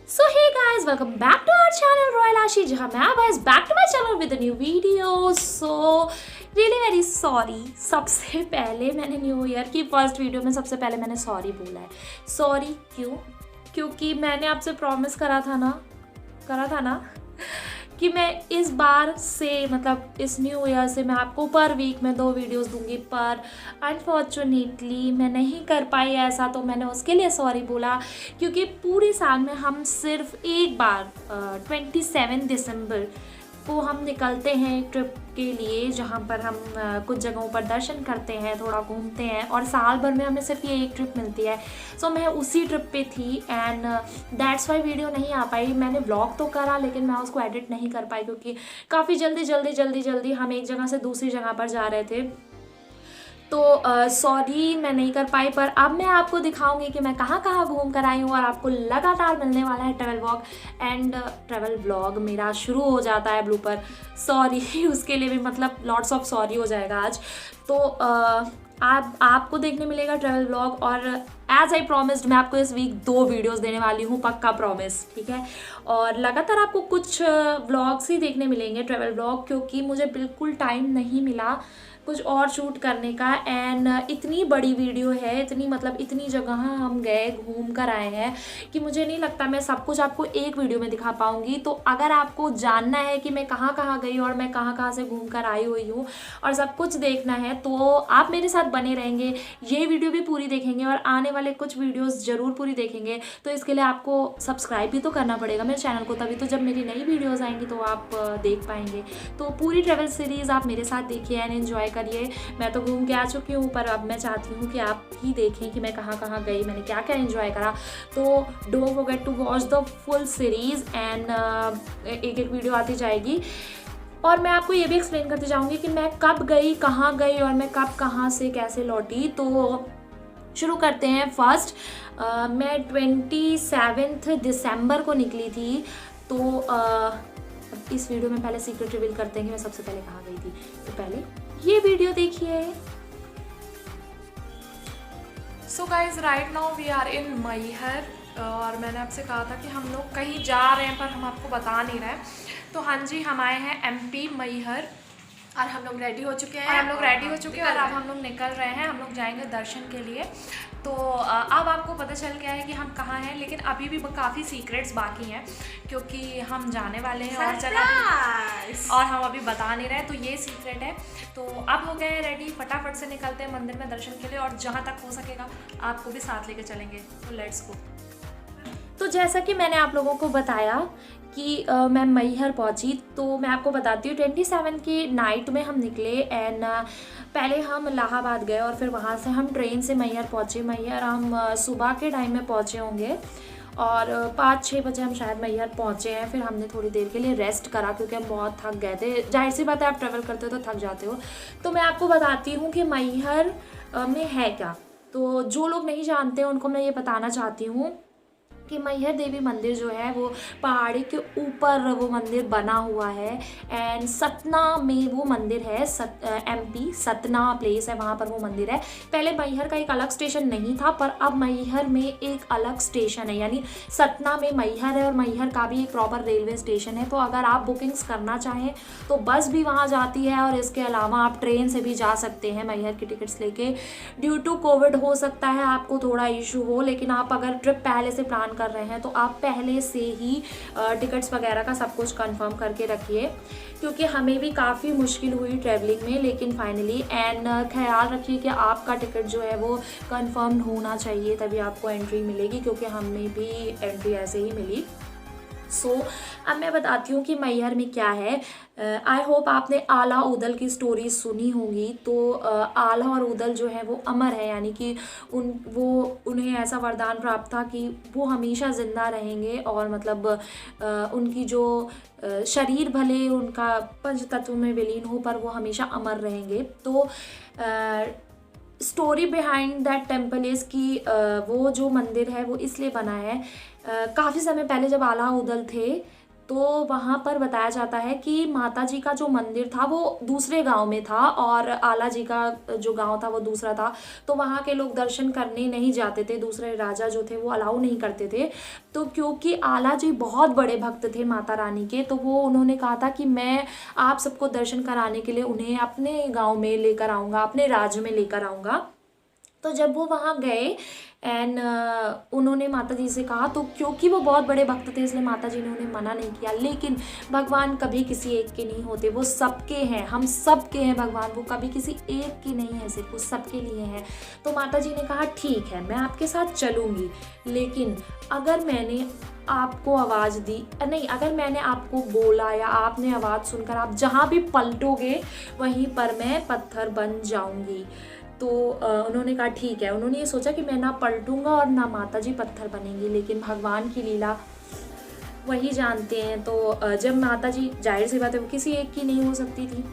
So hey guys, welcome back to our channel Royal Ashi, जहाँ मैं guys back to my channel with a new video. So really very sorry. सबसे पहले मैंने new year की first video में सबसे पहले मैंने सॉरी बोला है. सॉरी क्यों? क्योंकि मैंने आपसे प्रॉमिस करा था ना कि मैं इस बार से मतलब इस न्यू ईयर से मैं आपको पर वीक में 2 वीडियोस दूंगी, पर अनफॉर्चुनेटली मैं नहीं कर पाई ऐसा, तो मैंने उसके लिए सॉरी बोला. क्योंकि पूरे साल में हम सिर्फ एक बार 27 दिसंबर को हम निकलते हैं एक ट्रिप के लिए, जहाँ पर हम कुछ जगहों पर दर्शन करते हैं, थोड़ा घूमते हैं, और साल भर में हमें सिर्फ ये एक ट्रिप मिलती है. सो मैं उसी ट्रिप पे थी एंड दैट्स वाई वीडियो नहीं आ पाई. मैंने ब्लॉग तो करा लेकिन मैं उसको एडिट नहीं कर पाई क्योंकि काफ़ी जल्दी हम एक जगह से दूसरी जगह पर जा रहे थे. तो सॉरी मैं नहीं कर पाई, पर अब मैं आपको दिखाऊंगी कि मैं कहाँ कहाँ घूम कर आई हूँ और आपको लगातार मिलने वाला है travel vlog. And travel vlog मेरा शुरू हो जाता है ब्लूपर. सॉरी उसके लिए भी मतलब लॉट्स ऑफ सॉरी हो जाएगा आज. तो आपको देखने मिलेगा ट्रैवल व्लॉग, और एज आई प्रॉमिस्ड मैं आपको इस वीक 2 वीडियोस देने वाली हूँ, पक्का प्रॉमिस, ठीक है. और लगातार आपको कुछ व्लॉग्स ही देखने मिलेंगे ट्रैवल व्लॉग, क्योंकि मुझे बिल्कुल टाइम नहीं मिला कुछ और शूट करने का. एंड इतनी बड़ी वीडियो है, इतनी जगह हम गए घूम कर आए हैं कि मुझे नहीं लगता मैं सब कुछ आपको एक वीडियो में दिखा पाऊँगी. तो अगर आपको जानना है कि मैं कहाँ कहाँ गई और मैं कहाँ कहाँ से घूम कर आई हुई हूँ और सब कुछ देखना है, तो आप मेरे साथ बने रहेंगे. ये वीडियो भी पूरी देखेंगे और आने वाले कुछ वीडियोज़ ज़रूर पूरी देखेंगे. तो इसके लिए आपको सब्सक्राइब भी तो करना पड़ेगा मेरे चैनल को, तभी तो जब मेरी नई वीडियोज़ आएंगी तो आप देख पाएंगे. तो पूरी ट्रैवल सीरीज़ आप मेरे साथ देखिए एंड एन्जॉय करिए. मैं तो घूम के आ चुकी हूँ, पर अब मैं चाहती हूँ कि आप ही देखें कि मैं कहाँ कहाँ गई, मैंने क्या क्या एंजॉय करा. तो don't forget to watch the full series and एक एक वीडियो आती जाएगी. और मैं आपको ये भी एक्सप्लेन करती जाऊँगी कि मैं कब गई, कहाँ गई और मैं कब कहाँ से कैसे लौटी. तो शुरू करते हैं. फर्स्ट मैं 27 दिसंबर को निकली थी. तो इस वीडियो में पहले सीक्रेट रिवील करते हैं कि मैं सबसे पहले कहाँ गई थी. तो पहले ये वीडियो देखिए. So guys right now we are in Maihar, और मैंने आपसे कहा था कि हम लोग कहीं जा रहे हैं पर हम आपको बता नहीं रहे. तो हाँ जी, हम आए हैं MP मैहर और हम लोग रेडी हो चुके हैं और अब हम लोग निकल रहे हैं. हम लोग जाएंगे दर्शन के लिए. तो अब आपको पता चल गया है कि हम कहाँ हैं, लेकिन अभी भी काफ़ी सीक्रेट्स बाकी हैं क्योंकि हम जाने वाले हैं और जगह और हम अभी बता नहीं रहे. तो ये सीक्रेट है. तो अब हो गए हैं रेडी, फटाफट से निकलते हैं मंदिर में दर्शन के लिए, और जहाँ तक हो सकेगा आपको भी साथ लेके चलेंगे. तो लेट्स गो. तो जैसा कि मैंने आप लोगों को बताया कि मैं मैहर पहुंची, तो मैं आपको बताती हूँ 27 की नाइट में हम निकले. एंड पहले हम इलाहाबाद गए और फिर वहाँ से हम ट्रेन से मैहर पहुँचे. मैहर हम सुबह के टाइम में पहुँचे होंगे और 5-6 बजे हम शायद मैहर पहुँचे हैं. फिर हमने थोड़ी देर के लिए रेस्ट करा क्योंकि हम बहुत थक गए थे. जाहिर सी बात है, आप ट्रैवल करते हो तो थक जाते हो. तो मैं आपको बताती हूँ कि मैहर में है क्या. तो जो लोग नहीं जानते हैं उनको मैं ये बताना चाहती हूँ कि मैहर देवी मंदिर जो है वो पहाड़ी के ऊपर वो मंदिर बना हुआ है. एंड सतना में वो मंदिर है. MP सतना प्लेस है, वहाँ पर वो मंदिर है. पहले मैहर का एक अलग स्टेशन नहीं था, पर अब मैहर में एक अलग स्टेशन है, यानी सतना में मैहर है और मैहर का भी एक प्रॉपर रेलवे स्टेशन है. तो अगर आप बुकिंग्स करना चाहें तो बस भी वहाँ जाती है, और इसके अलावा आप ट्रेन से भी जा सकते हैं मैहर की टिकट्स लेके. ड्यू टू कोविड हो सकता है आपको थोड़ा इशू हो, लेकिन आप अगर ट्रिप पहले से प्लान कर रहे हैं तो आप पहले से ही टिकट्स वगैरह का सब कुछ कंफर्म करके रखिए, क्योंकि हमें भी काफ़ी मुश्किल हुई ट्रैवलिंग में, लेकिन फाइनली. एंड ख्याल रखिए कि आपका टिकट जो है वो कंफर्म होना चाहिए, तभी आपको एंट्री मिलेगी, क्योंकि हमें भी एंट्री ऐसे ही मिली. सो अब मैं बताती हूँ कि मैहर में क्या है. आई होप आपने आला उदल की स्टोरी सुनी होगी. तो आला और उदल जो है वो अमर है, यानी कि उन्हें ऐसा वरदान प्राप्त था कि वो हमेशा ज़िंदा रहेंगे, और मतलब उनकी जो शरीर भले उनका पंच तत्व में विलीन हो, पर वो हमेशा अमर रहेंगे. तो story behind that temple is कि वो जो मंदिर है वो इसलिए बना है. काफ़ी समय पहले जब आला उदल थे तो वहाँ पर बताया जाता है कि माता जी का जो मंदिर था वो दूसरे गांव में था और आला जी का जो गांव था वो दूसरा था। तो वहाँ के लोग दर्शन करने नहीं जाते थे, दूसरे राजा जो थे वो अलाउ नहीं करते थे। तो क्योंकि आला जी बहुत बड़े भक्त थे माता रानी के, तो वो उन्होंने कहा था कि मैं आप सबको दर्शन कराने के लिए उन्हें अपने गाँव में लेकर आऊँगा, अपने राज्य में लेकर आऊँगा। तो जब वो वहाँ गए एंड उन्होंने माता जी से कहा, तो क्योंकि वो बहुत बड़े भक्त थे इसलिए माता जी ने उन्हें मना नहीं किया। लेकिन भगवान कभी किसी एक के नहीं होते, वो सबके हैं, हम सबके हैं भगवान, वो कभी किसी एक की नहीं है, सिर्फ वो सबके लिए हैं। तो माता जी ने कहा ठीक है मैं आपके साथ चलूँगी, लेकिन अगर मैंने आपको आवाज़ दी नहीं, अगर मैंने आपको बोला या आपने आवाज़ सुनकर आप जहाँ भी पलटोगे वहीं पर मैं पत्थर बन जाऊँगी। तो उन्होंने कहा ठीक है। उन्होंने ये सोचा कि मैं ना पलटूंगा और ना माता जी पत्थर बनेंगी, लेकिन भगवान की लीला वही जानते हैं। तो जब माता जी, जाहिर सी बात है वो किसी एक की नहीं हो सकती थी,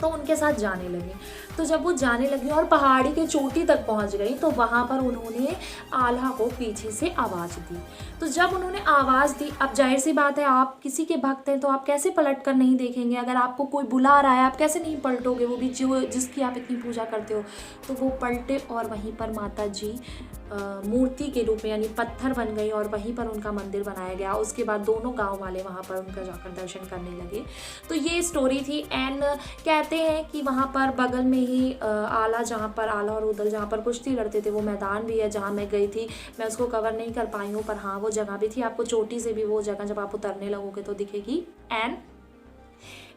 तो उनके साथ जाने लगे। तो जब वो जाने लगी और पहाड़ी के चोटी तक पहुंच गई तो वहाँ पर उन्होंने आल्हा को पीछे से आवाज़ दी। तो जब उन्होंने आवाज़ दी, अब जाहिर सी बात है आप किसी के भक्त हैं तो आप कैसे पलट कर नहीं देखेंगे, अगर आपको कोई बुला रहा है आप कैसे नहीं पलटोगे, वो भी जो जिसकी आप इतनी पूजा करते हो। तो वो पलटे और वहीं पर माता जी मूर्ति के रूप में यानी पत्थर बन गई और वहीं पर उनका मंदिर बनाया गया। उसके बाद दोनों गांव वाले वहाँ पर उनका जाकर दर्शन करने लगे। तो ये स्टोरी थी। एंड कहते हैं कि वहाँ पर बगल में ही आला, जहाँ पर आला और उदल जहाँ पर कुश्ती लड़ते थे, वो मैदान भी है जहाँ मैं गई थी। मैं उसको कवर नहीं कर पाई हूँ, पर हाँ वो जगह भी थी। आपको चोटी से भी वो जगह जब आप उतरने लगोगे तो दिखेगी। एंड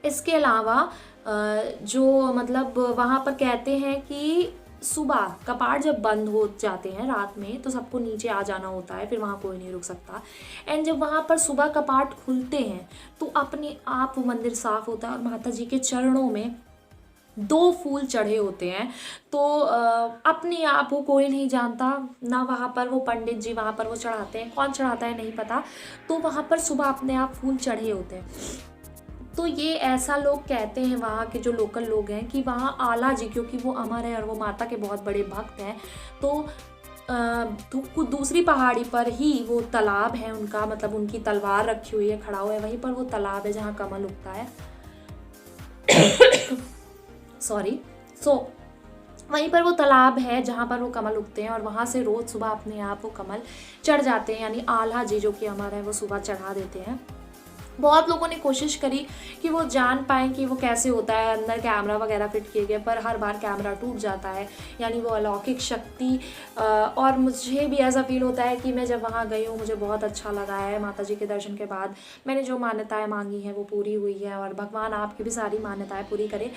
इसके अलावा जो मतलब वहाँ पर कहते हैं कि सुबह कपाट जब बंद हो जाते हैं रात में तो सबको नीचे आ जाना होता है, फिर वहाँ कोई नहीं रुक सकता। एंड जब वहाँ पर सुबह कपाट खुलते हैं तो अपने आप वो मंदिर साफ होता है और माता जी के चरणों में 2 फूल चढ़े होते हैं। तो अपने आप वो कोई नहीं जानता ना, वहाँ पर वो पंडित जी वहाँ पर वो चढ़ाते हैं, कौन चढ़ाता है नहीं पता। तो वहाँ पर सुबह अपने आप फूल चढ़े होते हैं। तो ये ऐसा लोग कहते हैं वहाँ के जो लोकल लोग हैं कि वहाँ आला जी, क्योंकि वो अमर है और वो माता के बहुत बड़े भक्त हैं, तो दूसरी पहाड़ी पर ही वो तालाब है उनका, मतलब उनकी तलवार रखी हुई है, खड़ा हुआ है वहीं पर वो तालाब है जहाँ कमल उगता है। सॉरी। वहीं पर वो तालाब है जहाँ पर वो कमल उगते हैं और वहाँ से रोज़ सुबह अपने आप वो कमल चढ़ जाते हैं, यानी आल्हा जी जो कि अमर है वो सुबह चढ़ा देते हैं। बहुत लोगों ने कोशिश करी कि वो जान पाएँ कि वो कैसे होता है, अंदर कैमरा वगैरह फिट किए गए, पर हर बार कैमरा टूट जाता है, यानी वो अलौकिक शक्ति। और मुझे भी ऐसा फील होता है कि मैं जब वहाँ गई हूँ मुझे बहुत अच्छा लगा है। माता जी के दर्शन के बाद मैंने जो मान्यताएं मांगी हैं वो पूरी हुई है और भगवान आपकी भी सारी मान्यताएं पूरी करे।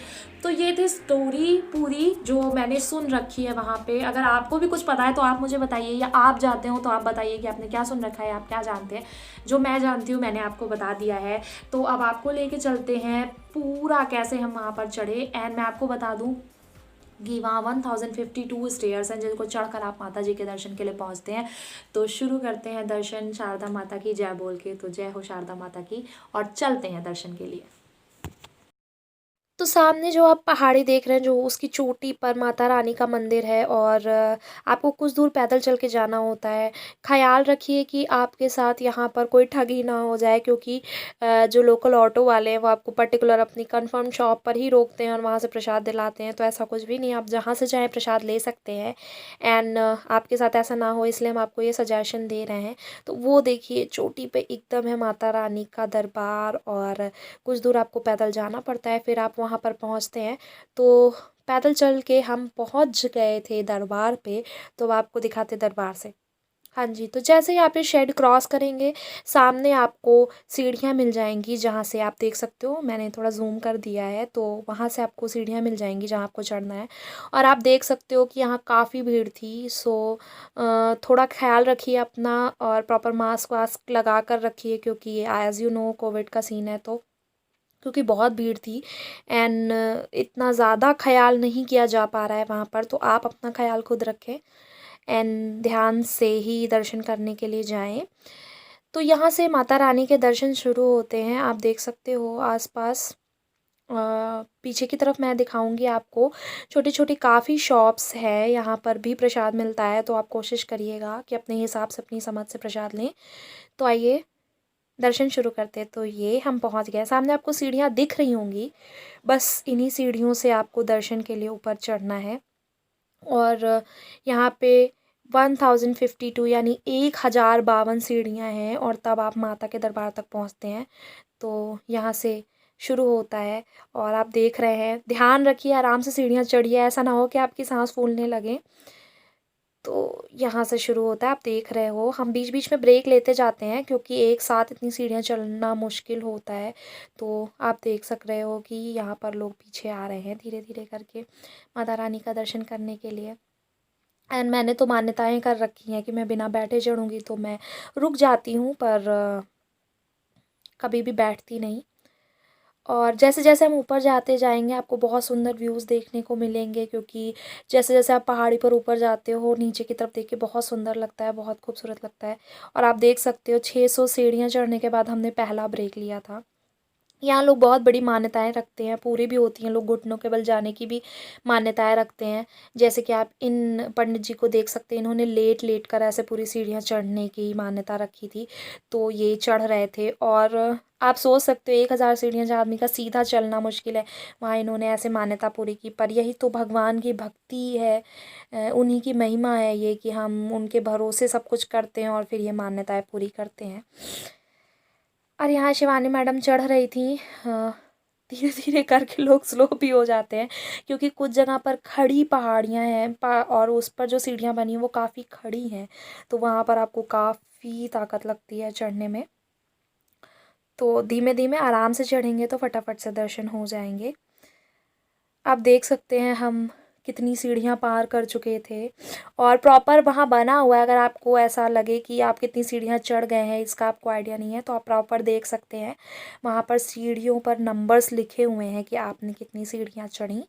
तो ये थी स्टोरी पूरी जो मैंने सुन रखी है वहाँ पे। अगर आपको भी कुछ पता है तो आप मुझे बताइए, या आप जाते हो तो आप बताइए कि आपने क्या सुन रखा है, आप क्या जानते हैं। जो मैं जानती हूँ मैंने आपको बता दिया है। तो अब आपको लेके चलते हैं पूरा कैसे हम वहाँ पर चढ़े। एंड मैं आपको बता दूँ कि वहाँ 1052 स्टेयर्स हैं जिनको चढ़कर आप माता जी के दर्शन के लिए पहुँचते हैं। तो शुरू करते हैं दर्शन शारदा माता की जय बोल के। तो जय हो शारदा माता की, और चलते हैं दर्शन के लिए। तो सामने जो आप पहाड़ी देख रहे हैं जो उसकी चोटी पर माता रानी का मंदिर है और आपको कुछ दूर पैदल चल के जाना होता है। ख्याल रखिए कि आपके साथ यहाँ पर कोई ठगी ना हो जाए, क्योंकि जो लोकल ऑटो वाले हैं वो आपको पर्टिकुलर अपनी कंफर्म शॉप पर ही रोकते हैं और वहाँ से प्रसाद दिलाते हैं। तो ऐसा कुछ भी नहीं, आप जहाँ से चाहें प्रसाद ले सकते हैं। एंड आपके साथ ऐसा ना हो इसलिए हम आपको ये सजेशन दे रहे हैं। तो वो देखिए चोटी पे एकदम है माता रानी का दरबार और कुछ दूर आपको पैदल जाना पड़ता है, फिर आप वहाँ पर पहुँचते हैं। तो पैदल चल के हम पहुँच गए थे दरबार पे। तो अब आपको दिखाते दरबार से। हाँ जी, तो जैसे ही आप ये शेड क्रॉस करेंगे सामने आपको सीढ़ियाँ मिल जाएंगी, जहाँ से आप देख सकते हो, मैंने थोड़ा जूम कर दिया है। तो वहाँ से आपको सीढ़ियाँ मिल जाएंगी जहाँ आपको चढ़ना है। और आप देख सकते हो कि यहाँ काफ़ी भीड़ थी। सो थोड़ा ख्याल रखिए अपना और प्रॉपर मास्क वास्क लगा कर रखिए, क्योंकि एज़ यू नो कोविड का सीन है, तो क्योंकि बहुत भीड़ थी एंड इतना ज़्यादा ख्याल नहीं किया जा पा रहा है वहाँ पर। तो आप अपना ख्याल खुद रखें एंड ध्यान से ही दर्शन करने के लिए जाएं। तो यहाँ से माता रानी के दर्शन शुरू होते हैं। आप देख सकते हो आसपास पीछे की तरफ मैं दिखाऊंगी आपको, छोटी छोटी काफ़ी शॉप्स है, यहाँ पर भी प्रसाद मिलता है। तो आप कोशिश करिएगा कि अपने हिसाब से अपनी समझ से प्रसाद लें। तो आइए दर्शन शुरू करते हैं। तो ये हम पहुंच गए, सामने आपको सीढ़ियाँ दिख रही होंगी, बस इन्हीं सीढ़ियों से आपको दर्शन के लिए ऊपर चढ़ना है। और यहाँ पे 1052 यानी 1052 सीढ़ियाँ हैं और तब आप माता के दरबार तक पहुँचते हैं। तो यहाँ से शुरू होता है और आप देख रहे हैं, ध्यान रखिए, आराम से सीढ़ियाँ चढ़िए, ऐसा ना हो कि आपकी सांस फूलने लगे। तो यहाँ से शुरू होता है, आप देख रहे हो। हम बीच बीच में ब्रेक लेते जाते हैं क्योंकि एक साथ इतनी सीढ़ियाँ चढ़ना मुश्किल होता है। तो आप देख सक रहे हो कि यहाँ पर लोग पीछे आ रहे हैं धीरे धीरे करके माता रानी का दर्शन करने के लिए। एंड मैंने तो मान्यताएं कर रखी हैं कि मैं बिना बैठे चढ़ूँगी तो मैं रुक जाती हूँ, पर कभी भी बैठती नहीं। और जैसे जैसे हम ऊपर जाते जाएंगे आपको बहुत सुंदर व्यूज़ देखने को मिलेंगे, क्योंकि जैसे जैसे आप पहाड़ी पर ऊपर जाते हो नीचे की तरफ देख के बहुत सुंदर लगता है, बहुत खूबसूरत लगता है। और आप देख सकते हो 600 सीढ़ियाँ चढ़ने के बाद हमने पहला ब्रेक लिया था। यहाँ लोग बहुत बड़ी मान्यताएं रखते हैं, पूरी भी होती हैं, लोग घुटनों के बल जाने की भी मान्यताएं रखते हैं। जैसे कि आप इन पंडित जी को देख सकते हैं, इन्होंने लेट लेट कर ऐसे पूरी सीढ़ियाँ चढ़ने की मान्यता रखी थी, तो ये चढ़ रहे थे। और आप सोच सकते हो 1000 सीढ़ियाँ जहाँ आदमी का सीधा चलना मुश्किल है, वहाँ इन्होंने ऐसे मान्यता पूरी की। पर यही तो भगवान की भक्ति है, उन्हीं की महिमा है ये कि हम उनके भरोसे सब कुछ करते हैं और फिर ये मान्यताएं पूरी करते हैं। और यहाँ शिवानी मैडम चढ़ रही थी, धीरे धीरे करके लोग स्लो भी हो जाते हैं क्योंकि कुछ जगह पर खड़ी पहाड़ियाँ हैं और उस पर जो सीढ़ियाँ बनी हैं वो काफ़ी खड़ी हैं, तो वहाँ पर आपको काफ़ी ताकत लगती है चढ़ने में। तो धीमे धीमे आराम से चढ़ेंगे तो फटाफट से दर्शन हो जाएंगे। आप देख सकते हैं हम कितनी सीढ़ियाँ पार कर चुके थे और प्रॉपर वहाँ बना हुआ है। अगर आपको ऐसा लगे कि आप कितनी सीढ़ियाँ चढ़ गए हैं, इसका आपको आइडिया नहीं है, तो आप प्रॉपर देख सकते हैं, वहाँ पर सीढ़ियों पर नंबर्स लिखे हुए हैं कि आपने कितनी सीढ़ियाँ चढ़ी।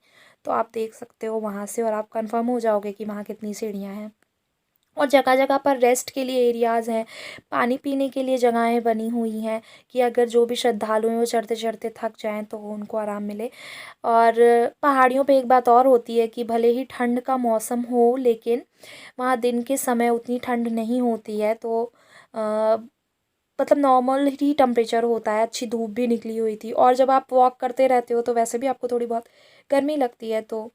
तो आप देख सकते हो वहाँ से और आप कंफर्म हो जाओगे कि वहाँ कितनी सीढ़ियाँ हैं। और जगह जगह पर रेस्ट के लिए एरियाज़ हैं, पानी पीने के लिए जगहें बनी हुई हैं कि अगर जो भी श्रद्धालु हैं वो चढ़ते चढ़ते थक जाएं तो उनको आराम मिले। और पहाड़ियों पे एक बात और होती है कि भले ही ठंड का मौसम हो लेकिन वहाँ दिन के समय उतनी ठंड नहीं होती है, तो मतलब नॉर्मल ही टेम्परेचर होता है, अच्छी धूप भी निकली हुई थी। और जब आप वॉक करते रहते हो तो वैसे भी आपको थोड़ी बहुत गर्मी लगती है, तो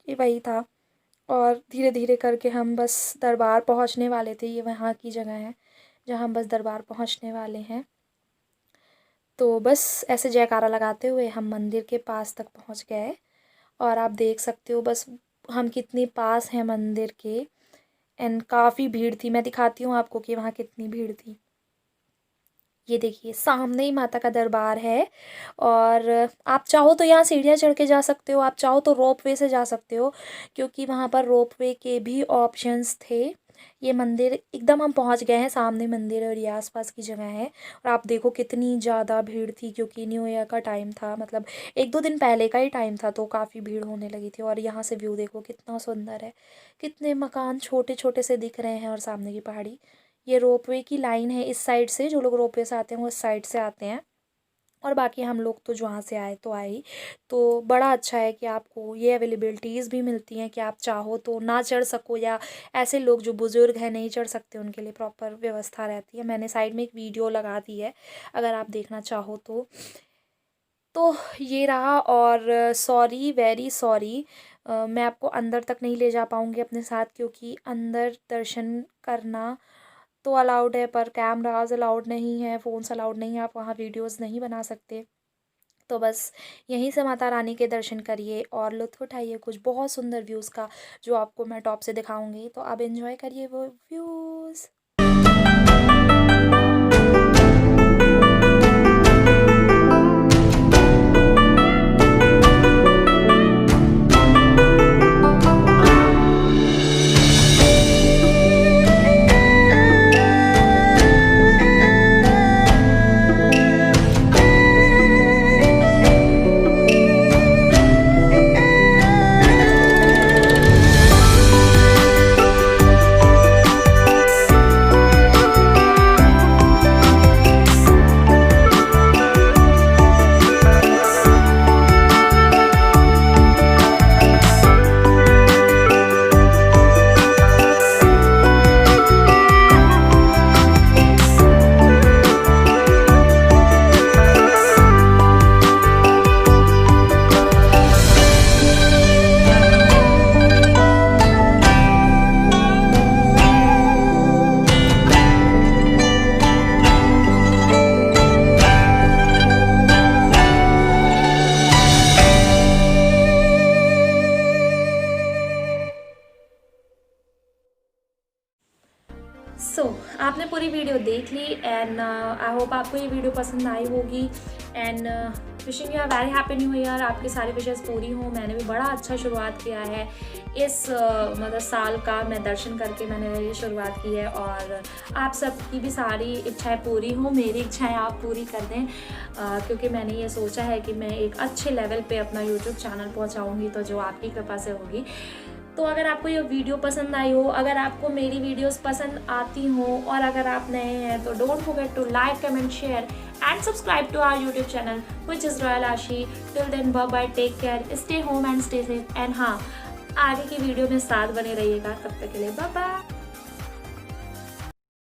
ये वही था। और धीरे धीरे करके हम बस दरबार पहुंचने वाले थे। ये वहाँ की जगह है जहाँ हम बस दरबार पहुंचने वाले हैं। तो बस ऐसे जयकारा लगाते हुए हम मंदिर के पास तक पहुंच गए और आप देख सकते हो बस हम कितने पास हैं मंदिर के। एंड काफ़ी भीड़ थी, मैं दिखाती हूँ आपको कि वहाँ कितनी भीड़ थी। ये देखिए सामने ही माता का दरबार है और आप चाहो तो यहाँ सीढ़ियाँ चढ़ के जा सकते हो, आप चाहो तो रोपवे से जा सकते हो क्योंकि वहाँ पर रोपवे के भी ऑप्शंस थे। ये मंदिर एकदम हम पहुँच गए हैं, सामने मंदिर है और ये आसपास की जगह है। और आप देखो कितनी ज़्यादा भीड़ थी क्योंकि न्यू ईयर का टाइम था, मतलब 1-2 दिन पहले का ही टाइम था, तो काफ़ी भीड़ होने लगी थी। और यहाँ से व्यू देखो कितना सुंदर है, कितने मकान छोटे छोटे से दिख रहे हैं और सामने की पहाड़ी। ये रोपवे की लाइन है, इस साइड से जो लोग रोपवे से आते हैं वो इस साइड से आते हैं और बाकी हम लोग तो जहाँ से आए तो आए ही। तो बड़ा अच्छा है कि आपको ये अवेलेबिलिटीज़ भी मिलती हैं कि आप चाहो तो ना चढ़ सको, या ऐसे लोग जो बुज़ुर्ग हैं नहीं चढ़ सकते उनके लिए प्रॉपर व्यवस्था रहती है। मैंने साइड में एक वीडियो लगा दी है अगर आप देखना चाहो तो ये रहा। और सॉरी, वेरी सॉरी, मैं आपको अंदर तक नहीं ले जा पाऊँगी अपने साथ क्योंकि अंदर दर्शन करना तो अलाउड है पर कैमराज अलाउड नहीं है, फ़ोन्स अलाउड नहीं है, आप वहाँ वीडियोस नहीं बना सकते। तो बस यहीं से माता रानी के दर्शन करिए और लुत्फ़ उठाइए कुछ बहुत सुंदर व्यूज़ का जो आपको मैं टॉप से दिखाऊंगी। तो आप एंजॉय करिए वो व्यूज़। पूरी वीडियो देख ली एंड आई होप आपको ये वीडियो पसंद आई होगी and wishing you a very happy new year. आपकी सारी विशेज़ पूरी हों। मैंने भी बड़ा अच्छा शुरुआत किया है इस मतलब साल का। मैं दर्शन करके मैंने ये शुरुआत की है और आप सबकी भी सारी इच्छाएं पूरी हों, मेरी इच्छाएं आप पूरी कर दें क्योंकि मैंने ये सोचा है कि मैं एक अच्छे लेवल पे अपना यूट्यूब चैनल पहुंचाऊंगी, तो जो आपकी कृपा से होगी। तो अगर आपको ये वीडियो पसंद आई हो, अगर आपको मेरी वीडियोस पसंद आती हो और अगर आप नए हैं तो don't forget to like, comment, share and subscribe to our YouTube channel which is Royal Ashi. Till then bye bye, take care, stay home and stay safe and हाँ, आगे की वीडियो में साथ बने रहिएगा। तब तक के लिए बाय बाय।